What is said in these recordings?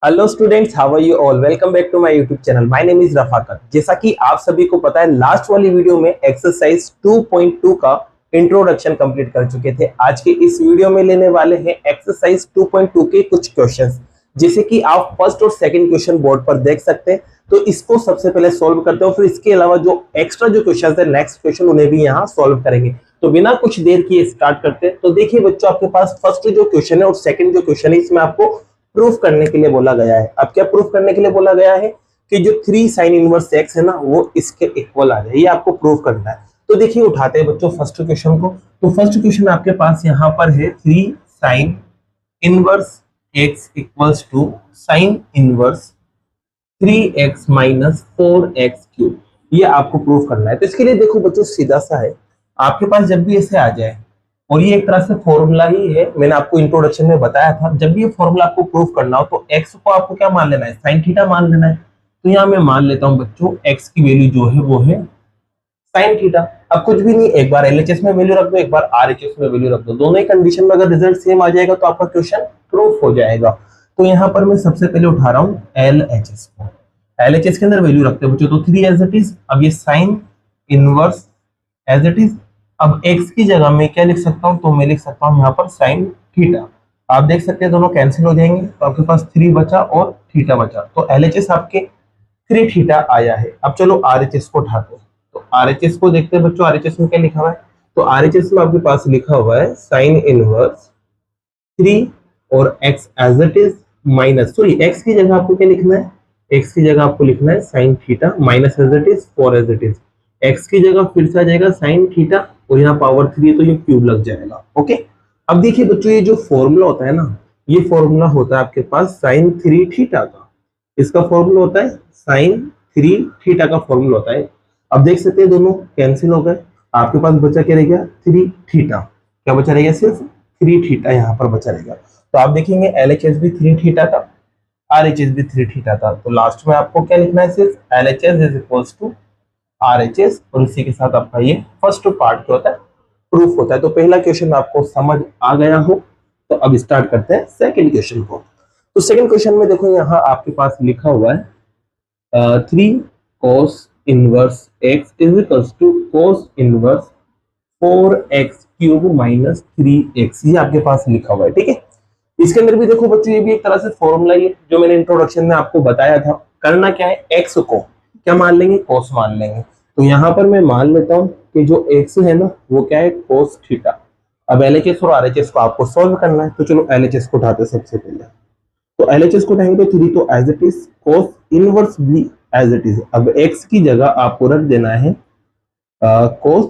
Hello students, how are you all. Welcome back to my YouTube channel. My name is Rafaqat. जैसा कि आप सभी को पता है, लास्ट वाली वीडियो में एक्सरसाइज 2.2 का इंट्रोडक्शन कंप्लीट कर चुके थे। आज के इस वीडियो में लेने वाले हैं एक्सरसाइज 2.2 के कुछ क्वेश्चंस, जैसे कि आप फर्स्ट और सेकंड क्वेश्चन बोर्ड पर देख सकते हैं। तो इसको सबसे पहले सोल्व करते हो, फिर इसके अलावा जो एक्स्ट्रा जो क्वेश्चन है नेक्स्ट क्वेश्चन उन्हें भी यहाँ सोल्व करेंगे। तो बिना कुछ देर किए स्टार्ट करते हैं। तो देखिए बच्चों, आपके पास फर्स्ट जो क्वेश्चन है और सेकंड जो क्वेश्चन है, इसमें आपको प्रूफ करने के लिए बोला गया है। अब क्या प्रूफ करने के लिए बोला गया है कि जो 3 साइन इनवर्स एक्स है ना, वो इसके इक्वल आ जाए, ये आपको प्रूफ करना है। तो देखिए, उठाते हैं बच्चों फर्स्ट क्वेश्चन को। तो फर्स्ट क्वेश्चन आपके पास यहाँ पर है 3 sine inverse X equals to sine inverse 3x minus 4x cube. ये आपको प्रूफ करना है। तो इसके लिए देखो बच्चों, सीधा सा है। आपके पास जब भी ऐसे आ जाए, और ये एक तरह से फॉर्मूला ही है, मैंने आपको इंट्रोडक्शन में बताया था, जब भी ये फॉर्मूला आपको प्रूफ करना हो तो x को आपको क्या मान लेना है, साइन थीटा मान लेना है। तो यहाँ मैं मान लेता हूँ बच्चों, x की वैल्यू जो है वो है साइन थीटा। अब कुछ भी नहीं, एक बार एलएचएस में वैल्यू रख दो, एक बार आरएचएस में वैल्यू रख दो। दोनों ही कंडीशन में अगर रिजल्ट सेम आ जाएगा तो आपका क्वेश्चन प्रूफ हो जाएगा। तो यहाँ पर मैं सबसे पहले उठा रहा हूँ एलएचएस को। एलएचएस के अंदर वैल्यू रखते हैं बच्चों, तो 3 एज इट इज। अब ये sine inverse as it is. अब x की जगह में क्या लिख सकता हूं, तो मैं लिख सकता हूं यहाँ पर साइन थीटा। आप देख सकते हैं दोनों कैंसिल हो जाएंगे, तो आपके पास 3 बचा और थीटा बचा। तो एलएचएस आपके 3 थीटा आया है। अब चलो आरएचएस को उठाते हैं। तो आरएचएस को देखते हैं बच्चों, आरएचएस में क्या लिखा हुआ है। तो आरएचएस में आपके पास लिखा हुआ है साइन इनवर्स 3 और x as it is minus, sorry x की जगह आपको क्या लिखना है, x की जगह आपको लिखना है sine theta minus as it is 4 as it is. x की जगह फिर से आ जाएगा साइन थीटा, और यहाँ पावर 3 है तो ये क्यूब लग जाएगा। ओके, अब देखिए बच्चों, ये जो फॉर्मूला होता है ना, ये फॉर्मूला होता है आपके पास साइन 3 थीटा का। इसका फॉर्मूला होता है साइन 3 थीटा का फॉर्मूला होता है। अब देख सकते हैं दोनों कैंसिल हो गए, आपके पास बचा क्या रह गया, 3 थीटा। क्या बचा रहेगा, सिर्फ 3 थीटा यहाँ पर बचा रहेगा। तो आप देखेंगे एलएचएस भी 3 थीटा था, आरएचएस भी 3 थीटा था। तो लास्ट में आपको क्या लिखना है, सिर्फ LHS is equals to RHS, और इसी के साथ आपका ये फर्स्ट पार्ट जो होता है प्रूफ होता है। तो पहला क्वेश्चन आपको समझ आ गया हो, तो अब स्टार्ट करते हैं सेकंड क्वेश्चन को। तो सेकंड क्वेश्चन में देखो, यहाँ आपके पास लिखा हुआ है 3 cos inverse x is equals to cos inverse 4x cube minus 3x। ये आपके पास लिखा हुआ है, ठीक है। इसके अंदर भी देखो बच्चों, ये भी एक तरह से फॉर्मूला ही है जो मैंने इंट्रोडक्शन में आपको बताया था। करना क्या है, x को क्या मान लेंगे, cos मान लेंगे। तो यहाँ पर मैं मान लेता हूँ कि जो x है ना, वो क्या है, cos थीटा। अब एलएचएस और आरएचएस को आपको सॉल्व करना है। तो चलो एलएचएस को उठाते हैं सबसे पहले। तो एलएचएस को उठाएंगे तो 3 तो as it is, cos inverse भी एज इट इज। अब x की जगह आपको रख देना है cos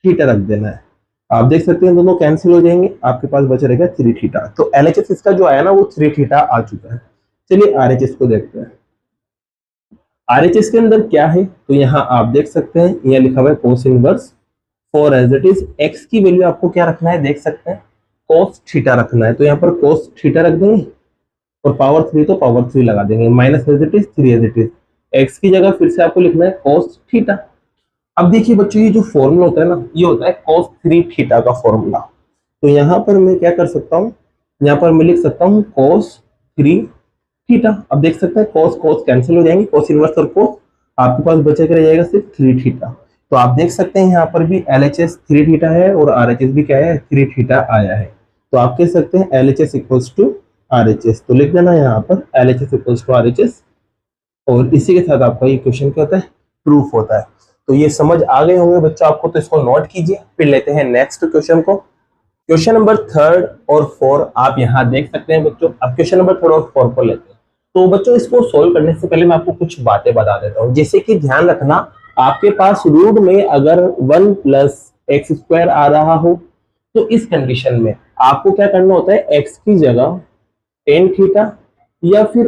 थीटा रख देना है। आप देख सकते हैं दोनों कैंसिल हो जाएंगे, आपके पास बचा रहेगा 3 थीटा। तो एलएचएस इसका जो आया ना, वो 3 थीटा आ चुका है। चलिए आरएचएस को देखते हैं। आरएचएस के अंदर क्या है, तो यहाँ आप देख सकते हैं, यहाँ लिखा हुआ है cos inverse 4 as it is. x की वैल्यू आपको क्या रखना है, देख सकते हैं cos थीटा रखना है। तो यहाँ पर cos थीटा रख देंगे, और पावर 3 तो पावर 3 लगा देंगे, minus as it is 3 as it is. x की जगह फिर से आपको लिखना है cos थीटा। अब देखिए बच्चों, ये जो फॉर्मूला होता है ना, ये होता है cos 3 थीटा का फॉर्मूला। तो यहाँ पर मैं क्या कर सकता हूँ, यहाँ पर मैं लिख सकता हूँ cos 3 थीटा। अब देख सकते हैं cos cos कैंसिल हो जाएंगे, cos इनवर्स और cos, आपके पास बचा के रह जाएगा सिर्फ 3 थीटा। तो आप देख सकते हैं यहाँ पर भी एलएचएस 3 थीटा है और आरएचएस भी क्या है, 3 थीटा आया है। तो आप कह सकते हैं एलएचएस इक्वल्स टू आरएचएस। तो लिख देना यहाँ पर एलएचएस इक्वल्स टू आरएचएस, और इसी के साथ आपका ये क्वेश्चन क्या होता है, प्रूफ होता है। तो ये समझ आ गए होंगे बच्चों आपको, तो इसको नोट कीजिए। फिर लेते हैं नेक्स्ट क्वेश्चन को। क्वेश्चन नंबर 3 और 4 आप यहाँ देख सकते हैं बच्चों। अब क्वेश्चन नंबर 3 और 4 को लेते हैं। तो बच्चों, इसको सोल्व करने से पहले मैं आपको कुछ बातें बता देता हूँ, जैसे कि ध्यान रखना, आपके पास रूट में अगर 1 प्लस एक्स स्क्वायर आ रहा हो, तो इस कंडीशन में आपको क्या करना होता है, x की जगह टेन थीटा या फिर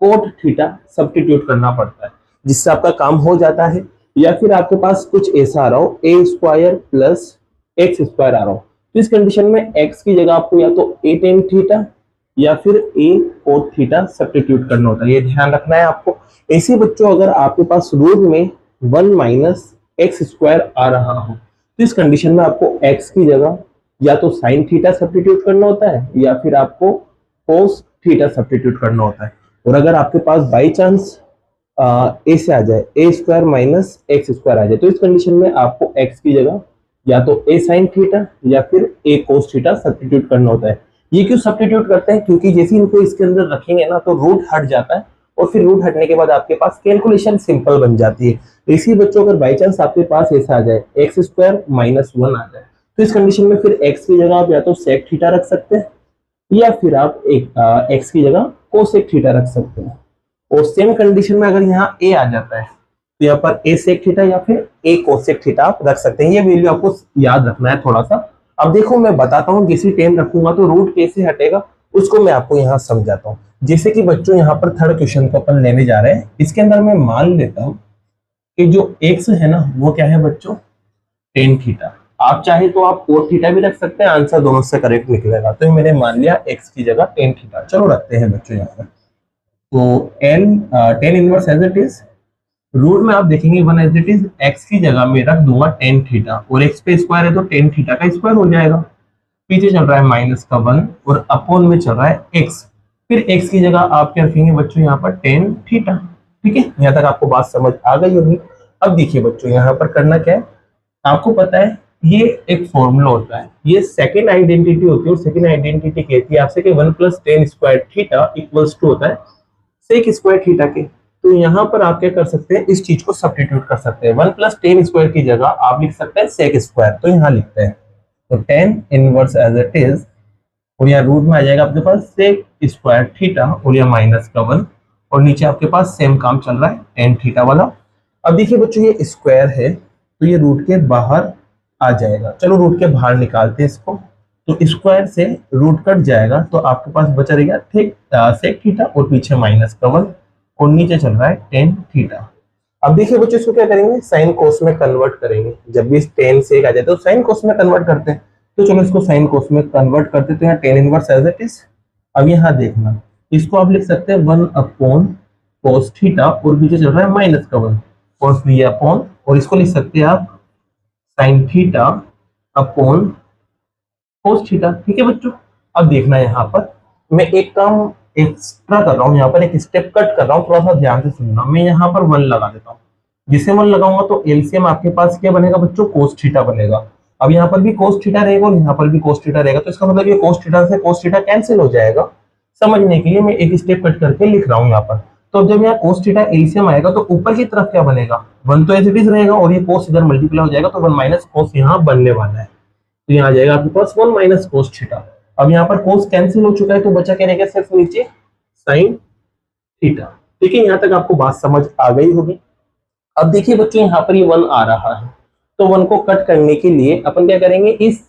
कोट थीटा सब्स्टिट्यूट करना पड़ता है, जिससे आपका काम हो जाता है। या फिर आपके पास कुछ ऐसा आ रहा हो, ए स्क्वायर प्लस एक्स स्क्वायर आ रहा हो, तो इस कंडीशन में x की जगह आपको या तो ए टेन थीटा या फिर ए कोट थीटा सब्स्टिट्यूट करना होता है। ये ध्यान रखना है आपको। ऐसे बच्चों, अगर आपके पास रूट में 1 माइनस एक्स स्क्वायर आ रहा हो, तो इस कंडीशन में आपको x की जगह या तो साइन थीटा सब्स्टिट्यूट करना होता है या फिर आपको कोस थीटा सब्स्टिट्यूट करना होता है। और अगर आपके पास बाई चांस ए से आ जाए, ए स्क्वायर माइनस एक्स स्क्वायर आ जाए, तो इस कंडीशन में आपको एक्स की जगह या तो ए साइन थीटा या फिर ए कोस थीटा सब्स्टिट्यूट करना होता है। ये क्यों सब्स्टिट्यूट करते हैं? क्योंकि जैसे ही इनको इसके अंदर रखेंगे ना तो रूट हट जाता है, और फिर रूट हटने के बाद आपके पास कैलकुलेशन सिंपल बन जाती है। तो इसी बच्चों, अगर बाई चांस आपके पास ऐसा आ जाए एक्स स्क्वायर माइनस वन आ जाए, तो इस कंडीशन में फिर एक्स की जगह आप या तो सेक थीटा रख सकते हैं या फिर आप एक एक्स की जगह कोसेक थीटा रख सकते हैं। और सेम कंडीशन में अगर यहाँ ए आ जाता है तो यहाँ पर ए सेक थीटा या फिर ए कोसेक थीटा आप रख सकते हैं। ये वैल्यू आपको याद रखना है थोड़ा सा। अब देखो मैं बताता हूँ, किसी टाइम रखूंगा तो रूट कैसे हटेगा उसको मैं आपको यहाँ समझाता हूँ। जैसे कि बच्चों यहाँ पर थर्ड क्वेश्चन को अपन लेने जा रहे हैं, इसके अंदर मैं मान लेता हूँ कि जो एक्स है ना वो क्या है बच्चों, टेन थीटा। आप चाहे तो आप कोट थीटा भी रख सकते हैं, आंसर दोनों से करेक्ट निकलेगा। तो मैंने मान लिया एक्स की जगह टेन थीटा। चलो रखते हैं बच्चों यहाँ पर। तो एन tan inverse as it is, root में आप देखेंगे one as it is, x की जगह में रख दूंगा टेन थीटा, और एक्स पे स्क्वायर है तो टेन थीटा का स्क्वायर हो जाएगा। पीछे चल रहा है माइनस का वन और अपॉन में चल रहा है एक्स। फिर एक्स की जगह आप क्या रखेंगे बच्चों यहाँ पर टेन थीटा। ठीक है, यहाँ तक आपको बात समझ आ गई होगी। अब देखिए बच्चों यहाँ पर करना क्या है, आपको पता है ये एक फॉर्मूला होता है, ये सेकंड आइडेंटिटी होती है, और सेकंड आइडेंटिटी कहती है आपसे कि one plus tan square theta equals to होता है सेक स्क्वायर थीटा के। तो यहाँ पर आप क्या कर सकते हैं, इस चीज को सब्स्टिट्यूट कर सकते हैं। वन प्लस टेन स्क्वायर की जगह आप लिख सकते हैं सेक स्क्वायर, तो यहाँ लिखते हैं तो tan inverse as it is, और यहाँ रूट में आ जाएगा आपके पास सेक स्क्वायर थीटा और यहाँ माइनस का वन, और नीचे आपके पास सेम काम चल रहा है टेन थीटा वाला। अब देखिए बच्चों ये स्क्वायर है तो ये रूट के बाहर आ जाएगा। चलो रूट के बाहर निकालते हैं इसको, तो स्क्वायर से रूट कट जाएगा तो आपके पास बचा रहेगा ठीक सेक थीटा और पीछे माइनस का वन, और नीचे चल रहा है टेन थीटा। अब देखिए बच्चों इसको क्या करेंगे, साइन कोस में कन्वर्ट करेंगे। जब भी टेन से एक आ जाए तो साइन कोस में कन्वर्ट करते हैं, तो चलो इसको साइन कोस में कन्वर्ट करते, तो यहाँ tan inverse as it is. अब यहाँ देखना, इसको आप लिख सकते हैं वन अपॉन कोस थीटा और पीछे चल रहा है माइनस का वन, कोस बी अपॉन, और इसको लिख सकते हैं आप sine theta upon cos theta. ठीक है बच्चों, अब देखना यहाँ पर मैं एक काम एक्स्ट्रा कर रहा हूँ, यहाँ पर एक स्टेप कट कर रहा हूँ, थोड़ा सा ध्यान से सुनना। मैं यहाँ पर वन लगा देता हूँ, जिसे वन लगाऊंगा तो एलसीएम आपके पास क्या बनेगा बच्चों, कोस थीटा बनेगा। अब यहाँ पर भी कोस थीटा रहेगा और यहाँ पर भी कोस थीटा रहेगा, तो इसका मतलब ये कोस थीटा से कोस थीटा कैंसिल हो जाएगा। समझने के लिए मैं एक स्टेप कट करके लिख रहा हूँ यहाँ पर। तो जब यहाँ कोस थीटा एलसीएम आएगा तो ऊपर की तरफ क्या बनेगा, वन तो एज इट इज रहेगा, और ये कोस इधर मल्टीप्लाई हो जाएगा तो वन माइनस कोस यहाँ बनने वाला है। तो यहाँ आ जाएगा आपके पास वन माइनस कोस थीटा। अब यहाँ पर कोस कैंसिल हो चुका है तो बचा क्या रहेगा, सिर्फ नीचे साइन थीटा। ठीक है, यहाँ तक आपको बात समझ आ गई होगी। अब देखिए बच्चों यहाँ पर ये वन आ रहा है, तो वन को कट करने के लिए अपन क्या करेंगे, इस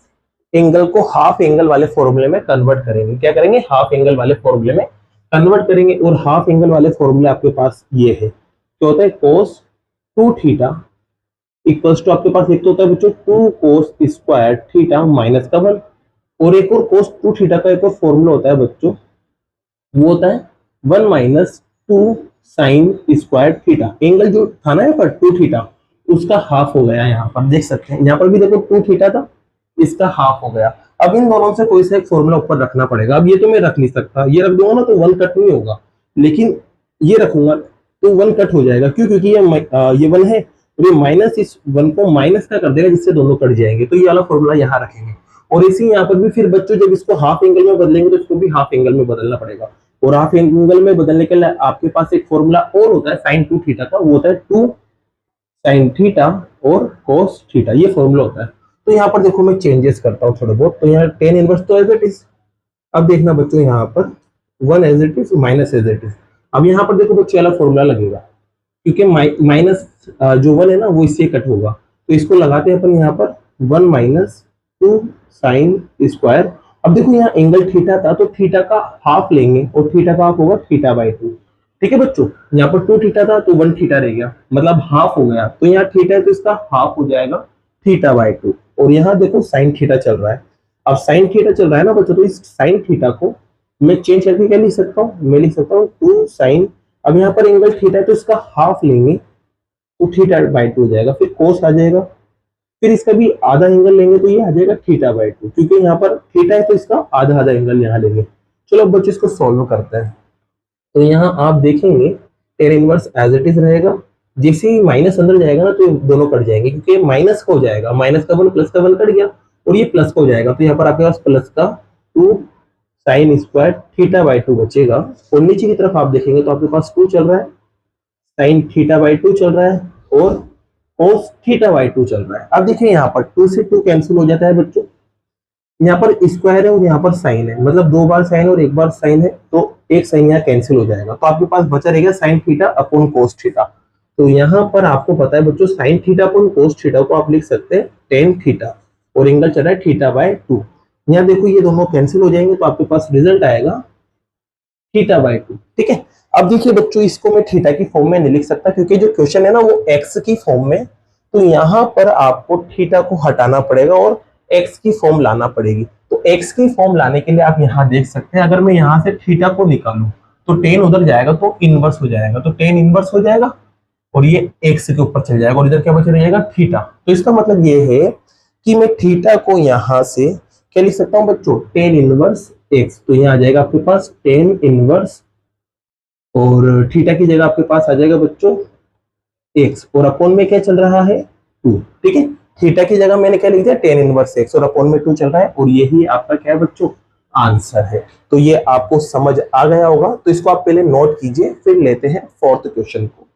एंगल को हाफ एंगल वाले फॉर्मूले में कन्वर्ट करेंगे। क्या करेंगे, हाफ एंगल वाले फॉर्मूले में कन्वर्ट करेंगे। और हाफ एंगल वाले फॉर्मूले आपके पास ये है, तो होता है cos two theta equals to, आपके पास एक तो होता है बच्चों two cos square theta minus का वन, और एक और कोस टू थीटा का एक और फॉर्मूला होता है बच्चों, वो होता है one minus two sine square theta. Angle जो था ना यहाँ पर टू थीटा, उसका हाफ हो गया। यहाँ पर देख सकते हैं, यहाँ पर भी देखो टू थीटा था, इसका हाफ हो गया। अब इन दोनों से कोई सा एक फॉर्मूला ऊपर रखना पड़ेगा। अब ये तो मैं रख नहीं सकता, ये रख दूंगा ना तो वन कट नहीं होगा, लेकिन ये रखूंगा तो वन कट हो जाएगा। क्यों, क्योंकि ये वन है, तो ये माइनस इस वन को माइनस का कर देगा, जिससे दोनों कट जाएंगे। तो ये वाला फॉर्मूला यहाँ रखेंगे। और इसी यहाँ पर भी फिर बच्चों जब इसको हाफ एंगल में बदलेंगे तो इसको भी हाफ एंगल में बदलना पड़ेगा। और हाफ एंगल में बदलने के लिए आपके पास एक फॉर्मूला और होता है साइन टू थीटा का, वो होता है टू साइन थीटा और कोस थीटा, ये फॉर्मूला होता है। तो यहाँ पर देखो मैं चेंजेस करता हूँ थोड़े बहुत। तो यहाँ टेन इनवर्स तो एज इट इज। अब देखना बच्चों यहाँ पर one as it is minus as it is. अब यहाँ पर देखो बच्चों वाला फॉर्मूला लगेगा, क्योंकि माइनस जो वन है ना वो इससे कट होगा, तो इसको लगाते हैं अपन यहाँ पर one minus two sine square. अब देखो यहाँ एंगल थीटा था तो थीटा का हाफ लेंगे, और थीटा का हाफ होगा थीटा बाई टू। ठीक है बच्चों, यहाँ पर टू थीटा था तो वन थीटा रह गया, मतलब हाफ हो गया। तो यहाँ थीटा है तो इसका हाफ हो जाएगा थीटा बाई टू। और यहाँ देखो साइन थीटा चल रहा है। अब साइन थीटा चल रहा है ना बच्चों, तो इस साइन थीटा को मैं चेंज करके क्या लिख सकता हूँ, मैं लिख सकता हूँ टू साइन, अब यहाँ पर एंगल थीटा है तो इसका हाफ लेंगे तो थीटा बाई टू हो जाएगा, फिर कोस आ जाएगा, फिर इसका भी आधा एंगल लेंगे तो ये आ जाएगा थीटा बाई टू, क्योंकि यहाँ पर थीटा है तो इसका आधा आधा एंगल यहाँ लेंगे। चलो अब बच्चों इसको सॉल्व करते हैं। तो यहाँ आप देखेंगे tan inverse as it is रहेगा। जैसे ही माइनस अंदर जाएगा ना तो ये दोनों कट जाएंगे, क्योंकि माइनस का हो जाएगा, माइनस का वन प्लस का वन कट गया और ये प्लस का हो जाएगा। तो यहाँ पर आपके पास प्लस का 2 साइन स्क्वायर थीटा बाई 2 बचेगा। और नीचे की तरफ आप देखेंगे तो आपके पास 2 चल रहा है, साइन थीटा बाई 2 चल रहा है और कोस थीटा बाई 2 चल रहा है। अब देखिए यहाँ पर 2 से 2 कैंसिल हो जाता है बच्चों, यहाँ पर स्क्वायर है और यहाँ पर साइन है, मतलब 2 बार साइन और 1 बार साइन है, तो एक साइन यहाँ कैंसिल हो जाएगा। तो आपके पास बचा रहेगा sine theta upon cos theta. तो यहाँ पर आपको पता है बच्चों sine theta upon cos theta को आप लिख सकते हैं टेन थीटा और एंगल चल रहा है थीटा बाय 2। यहाँ देखो ये दोनों कैंसिल हो जाएंगे तो आपके पास रिजल्ट आएगा थीटा बाय 2। ठीक है, अब देखिए बच्चों इसको मैं थीटा की फॉर्म में नहीं लिख सकता क्योंकि जो क्वेश्चन है ना वो एक्स की फॉर्म में, तो यहाँ पर आपको थीटा को हटाना पड़ेगा और एक्स की फॉर्म लाना पड़ेगी। तो एक्स की फॉर्म लाने के लिए आप यहाँ देख सकते हैं, अगर मैं यहाँ से थीटा को निकालूं तो टेन उधर जाएगा तो इनवर्स हो जाएगा, तो टेन इनवर्स हो जाएगा और ये एक्स के ऊपर चल जाएगा और इधर क्या बच रहेगा थीटा। तो इसका मतलब ये है कि मैं थीटा को यहाँ से क्या लिख सकता हूँ बच्चों, टेन इनवर्स एक्स। तो यहाँ आ जाएगा आपके पास टेन इनवर्स और थीटा की जगह आपके पास आ जाएगा बच्चों एक्स और अपॉन में क्या चल रहा है 2। ठीक है, थीटा की जगह मैंने क्या लिख दिया टेन इनवर्स एक्स और अपॉन में 2 चल रहा है और यही आपका क्या है बच्चों आंसर है। तो ये आपको समझ आ गया होगा, तो इसको आप पहले नोट कीजिए, फिर लेते हैं फोर्थ क्वेश्चन को।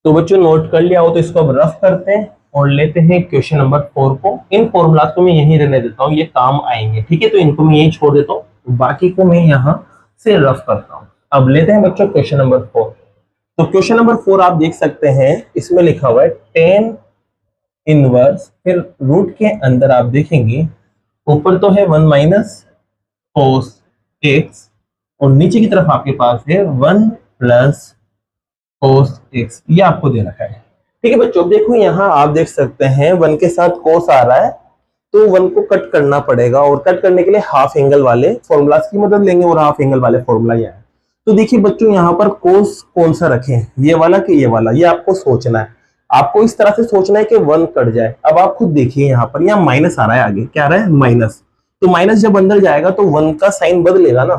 तो बच्चों नोट कर लिया हो तो इसको अब रफ करते हैं और लेते हैं क्वेश्चन नंबर 4 को। इन फॉर्मूलाज को मैं यहीं रहने देता हूँ, ये काम आएंगे। ठीक है, तो इनको मैं यहीं छोड़ देता हूँ, बाकी को मैं यहाँ से रफ करता हूँ। अब लेते हैं बच्चों क्वेश्चन नंबर 4। तो क्वेश्चन नंबर 4 आप देख सकते हैं, इसमें लिखा हुआ है टेन इनवर्स, फिर रूट के अंदर आप देखेंगे ऊपर तो है 1 माइनस कोस एक्स और नीचे की तरफ आपके पास है 1 प्लस कोस एक्स, ये आपको दे रखा है। ठीक है बच्चों, देखो यहाँ आप देख सकते हैं 1 के साथ कोस आ रहा है तो 1 को कट करना पड़ेगा और कट करने के लिए हाफ एंगल वाले फॉर्मूलाज की मदद लेंगे और हाफ एंगल वाले फॉर्मूला ये है। तो देखिए बच्चों यहाँ पर कोस कौन सा रखें, ये वाला कि ये वाला, ये आपको सोचना है। आपको इस तरह से सोचना है कि 1 कट जाए। अब आप खुद देखिए यहाँ पर यहाँ माइनस आ रहा है, आगे क्या आ रहा है माइनस, तो माइनस जब अंदर जाएगा तो 1 का साइन बदलेगा ना,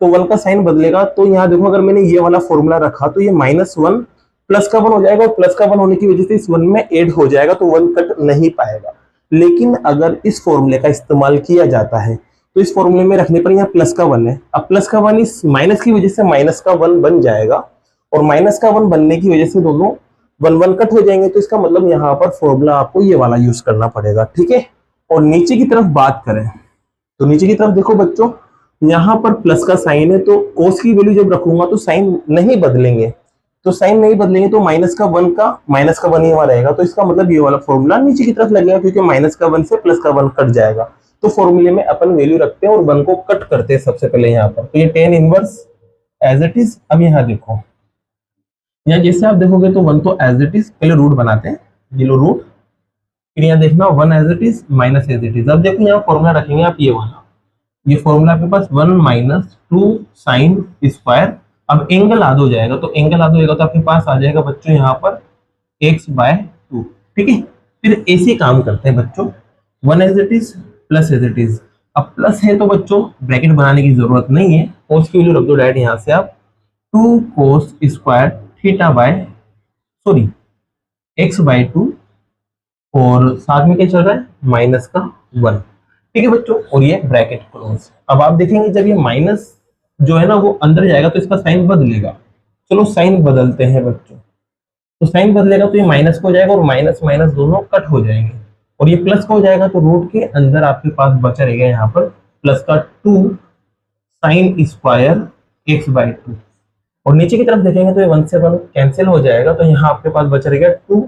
तो 1 का साइन बदलेगा। तो यहाँ देखो अगर मैंने ये वाला फॉर्मूला रखा तो ये -1 प्लस का 1 हो जाएगा और प्लस का 1 होने की वजह से इस 1 में ऐड हो जाएगा, तो 1 कट नहीं पाएगा। लेकिन अगर इस फॉर्मूले का इस्तेमाल किया जाता है तो इस फॉर्मूले में रखने पर यहाँ प्लस का 1 है, अब प्लस का 1 इस माइनस की वजह से माइनस का 1 बन जाएगा और माइनस का 1 बनने की वजह से दोनों 1 कट हो जाएंगे। तो इसका मतलब यहाँ पर फॉर्मूला आपको ये वाला यूज करना पड़ेगा। ठीक है, और नीचे की तरफ बात करें तो नीचे की तरफ देखो बच्चों यहाँ पर प्लस का साइन है, तो कोस की वैल्यू जब रखूंगा तो साइन नहीं बदलेंगे, तो साइन नहीं बदलेंगे तो माइनस का 1 ही वहां रहेगा। तो इसका मतलब ये वाला फॉर्मूला नीचे की तरफ लगेगा क्योंकि माइनस का 1 से प्लस का 1 कट जाएगा। तो फॉर्मूले में अपन वैल्यू रखते हैं और 1 को कट करते हैं सबसे पहले यहाँ पर। तो ये tan inverse as it is. अब यहाँ देखो, यहाँ जैसे आप देखोगे तो 1 तो एज इट इज, पहले रूट बनाते हैं, ये लो रूट, फिर यहाँ देखना 1 as it is minus as it is. अब देखो यहाँ फॉर्मूला रखेंगे आप ये वाला, ये फॉर्मूला आपके पास 1 माइनस 2 साइन स्क्वायर। अब एंगल आधा हो जाएगा, तो एंगल आधा होगा तो आपके पास आ जाएगा बच्चों यहाँ पर x/2। ठीक है, फिर ऐसे काम करते हैं बच्चों, 1 as it is plus as it is. अब प्लस है तो बच्चों ब्रैकेट बनाने की जरूरत नहीं है, कोस की वैल्यू रख दो डायरेक्ट यहाँ से आप 2 कोस square theta by sorry x/2 और साथ में क्या चल रहा है माइनस का 1। ठीक है बच्चों, और ये ब्रैकेट क्लोज। अब आप देखेंगे जब ये माइनस जो है ना वो अंदर जाएगा तो इसका साइन बदलेगा। चलो साइन बदलते हैं बच्चों, तो साइन बदलेगा तो ये माइनस को हो जाएगा और माइनस माइनस दोनों कट हो जाएंगे और ये प्लस का हो जाएगा, तो रूट के अंदर आपके पास बचा रहेगा यहाँ पर प्लस का 2 साइन स्क्वायर x/2 और नीचे की तरफ देखेंगे तो ये 1 से 1 कैंसिल हो जाएगा, तो यहाँ आपके पास बचा रहेगा 2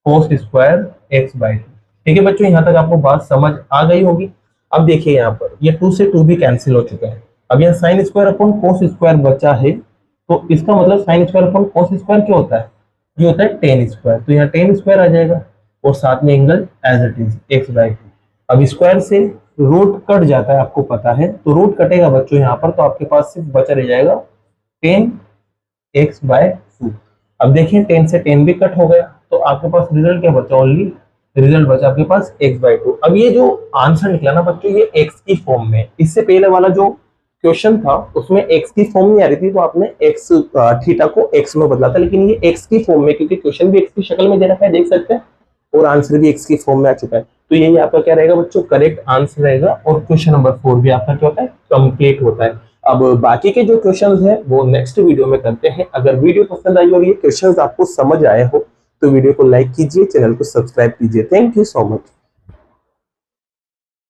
कोस स्क्वायर x/2। ठीक है बच्चों, यहाँ तक आपको बात समझ आ गई होगी। अब देखिए यहाँ पर ये 2 से 2 भी कैंसिल हो चुका है, अब यहाँ sine square upon cos square बचा है, तो इसका मतलब sine square upon cos square क्या होता है, ये होता है टेन स्क्वायर। तो यहाँ टेन स्क्वायर आ जाएगा और साथ में angle as it is x/2। अब स्क्वायर से रूट कट जाता है आपको पता है, तो रूट कटेगा बच्चों यहाँ पर, तो आपके पास सिर्फ बचा रह जाएगा 10x/2। अब देखिए 10 से 10 भी कट हो गया, तो आपके पास रिजल्ट क्या बचा, ओनली रिजल्ट बचा आपके पास x/2। अब ये जो आंसर निकला ना बच्चों ये x की फॉर्म में, इससे पहले वाला जो क्वेश्चन था उसमें एक्स की फॉर्म नहीं आ रही थी, तो आपने एक्स थीटा को एक्स में बदला था, लेकिन ये एक्स की फॉर्म में, क्योंकि क्वेश्चन भी एक्स की शक्ल में दे रखा है, देख सकते हैं, और आंसर भी एक्स की फॉर्म में आ चुका है। तो यही आपका क्या रहेगा बच्चों, करेक्ट आंसर रहेगा। और क्वेश्चन नंबर 4 भी आपका क्या होता है, कंप्लीट होता है। अब बाकी के जो क्वेश्चंस हैं वो नेक्स्ट वीडियो में करते हैं। अगर वीडियो पसंद आई और ये क्वेश्चंस आपको समझ आए हो तो वीडियो को लाइक कीजिए, चैनल को सब्सक्राइब कीजिए। Thank you so much.